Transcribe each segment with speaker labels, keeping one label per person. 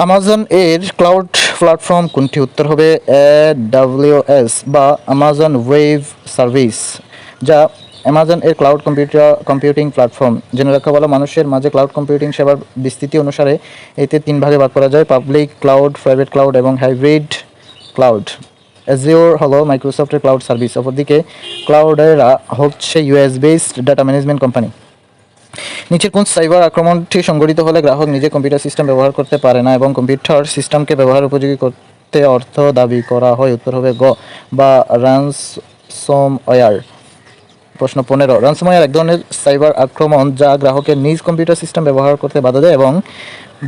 Speaker 1: Amazon এর cloud platform কোনটি? উত্তর হবে AWS বা আমাজন ওয়েব সার্ভিস, যা অ্যামাজন এর ক্লাউড কম্পিউটিং প্ল্যাটফর্ম। জেনে রাখা ভালো, মানুষের মাঝে ক্লাউড কম্পিউটিং সেবার বিস্তৃতি অনুসারে এতে তিন ভাগে ভাগ করা যায়: পাবলিক ক্লাউড, প্রাইভেট ক্লাউড এবং হাইব্রিড ক্লাউড। অ্যাজিওর হলো মাইক্রোসফটের ক্লাউড সার্ভিস। অপরদিকে ক্লাউডেরা হচ্ছে US based data management company. নিচের কোন সাইবার আক্রমণটি সংঘটিত হলে গ্রাহক নিজে কম্পিউটার সিস্টেম ব্যবহার করতে পারে না এবং কম্পিউটার সিস্টেমকে ব্যবহার উপযোগী করতে অর্থ দাবি করা হয়? উত্তর হবে গ বা রানসমওয়্যার। প্রশ্ন 15, রানসমওয়্যার এক ধরনের সাইবার আক্রমণ যা গ্রাহকের নিজ কম্পিউটার সিস্টেম ব্যবহার করতে বাধা দেয় এবং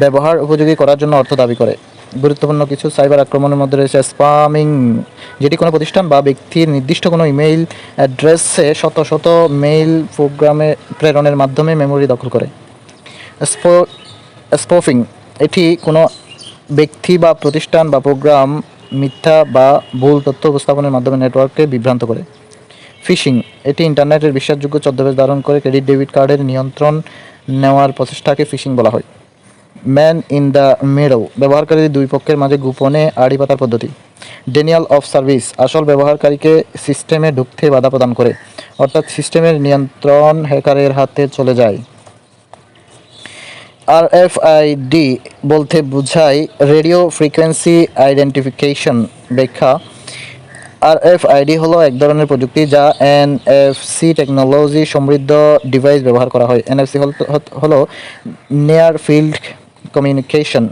Speaker 1: ব্যবহার উপযোগী করার জন্য অর্থ দাবি করে। গুরুত্বপূর্ণ কিছু সাইবার আক্রমণের মধ্যে রয়েছে স্প্যামিং, যেটি কোনো প্রতিষ্ঠান বা ব্যক্তির নির্দিষ্ট কোনো ইমেইল অ্যাড্রেসে শত শত মেইল প্রোগ্রামে প্রেরণের মাধ্যমে মেমোরি দখল করে। স্পফিং, এটি কোনো ব্যক্তি বা প্রতিষ্ঠান বা প্রোগ্রাম মিথ্যা বা ভুল তথ্য উপস্থাপনের মাধ্যমে নেটওয়ার্ককে বিভ্রান্ত করে। ফিশিং, এটি ইন্টারনেটের বিশ্বাসযোগ্য ছদ্মবেশ ধারণ করে ক্রেডিট ডেবিট কার্ডের নিয়ন্ত্রণ নেওয়ার প্রচেষ্টাকে ফিশিং বলা হয়। ম্যান ইন দ্য মিডল, ব্যবহারকারীর দুই পক্ষের মাঝে গোপনে আড়ি পাতার পদ্ধতি। ডেনিয়াল অফ সার্ভিস, আসল ব্যবহারকারীকে সিস্টেমে ঢুকতে বাধা প্রদান করে, অর্থাৎ সিস্টেমের নিয়ন্ত্রণ হ্যাকারের হাতে চলে যায়। আরএফআইডি বলতে বোঝায় রেডিও ফ্রিকোয়েন্সি আইডেন্টিফিকেশন। ব্যাখ্যা: আরএফআইডি হলো এক ধরনের প্রযুক্তি যা এনএফসি টেকনোলজি সমৃদ্ধ ডিভাইস ব্যবহার করা হয়। এনএফসি হলো নিয়ার ফিল্ড কমিউনিকেশন,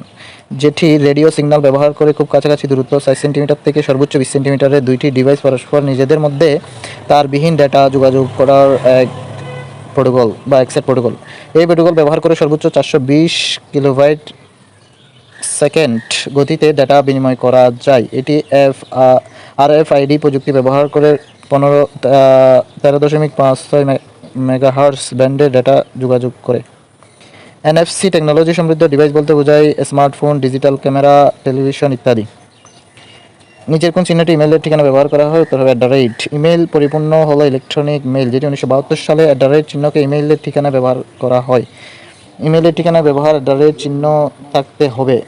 Speaker 1: যেটি রেডিও সিগন্যাল ব্যবহার করে খুব কাছাকাছি দূরত্ব 4 সেন্টিমিটার থেকে সর্বোচ্চ 20 সেন্টিমিটারের দুইটি ডিভাইস পরস্পর নিজেদের মধ্যে তারবিহীন ডেটা যোগাযোগ করার এক প্রোটোকল বা এক্সেট প্রোটোকল। এই প্রোটোকল ব্যবহার করে সর্বোচ্চ 420 কিলোবাইট সেকেন্ড গতিতে ডেটা বিনিময় করা যায়। এটি আরএফআইডি প্রযুক্তি ব্যবহার করে 13.56 মেগাহার্টজ ব্যান্ডে ডেটা যোগাযোগ করে। এনএফসি টেকনোলজি সমৃদ্ধ ডিভাইস বলতে বোঝায় স্মার্টফোন, ডিজিটাল ক্যামেরা, টেলিভিশন ইত্যাদি। নিচের কোন চিহ্নটি ইমেইলের ঠিকানা ব্যবহার করা হয়? উত্তর হবে @। ইমেইল পরিপূর্ণ হলো ইলেকট্রনিক মেইল, যেটি 1972 সালে চিহ্নকে ইমেইলের ঠিকানা ব্যবহার করা হয়। ইমেইলের ঠিকানা ব্যবহার চিহ্ন থাকতে হবে।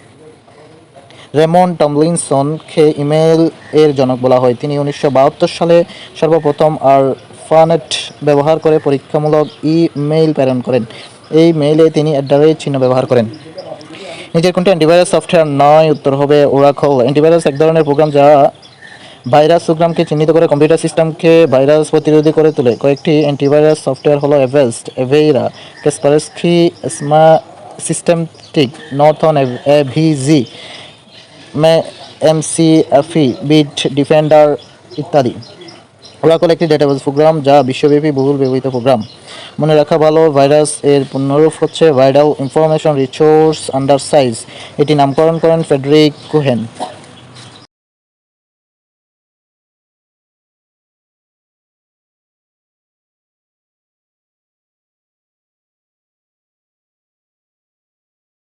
Speaker 1: রেমন্ড টমলিনসনকে ইমেইল এর জনক বলা হয়। তিনি 1972 সালে সর্বপ্রথম আরপানেট ব্যবহার করে পরীক্ষামূলক ই-মেইল প্রেরণ করেন। এই মেইলে তিনি চিহ্ন ব্যবহার করেন। নিচের কোনটি অ্যান্টিভাইরাস সফটওয়্যার নয়? উত্তর হবে ওরাকল। অ্যান্টিভাইরাস এক ধরনের প্রোগ্রাম যা ভাইরাস প্রোগ্রামকে চিহ্নিত করে কম্পিউটার সিস্টেমকে ভাইরাস প্রতিরোধী করে তোলে। কয়েকটি অ্যান্টিভাইরাস সফটওয়্যার হলো এভেস্ট, এভেইরা, Kaspersky, সিস্টেমটিক, northern, AVG, এমসিএফই, bit defender ইত্যাদি। ওরাকল একটি ডেটাবেস প্রোগ্রাম যা বিশ্বব্যাপী বহুল ব্যবহৃত প্রোগ্রাম। মনে রাখা ভালো, ভাইরাস এর পূর্ণরূপ হচ্ছে ভাইরাল ইনফরমেশন রিসোর্স আন্ডারসাইজ। এটি নামকরণ করেন ফ্রেডরিক কোহেন।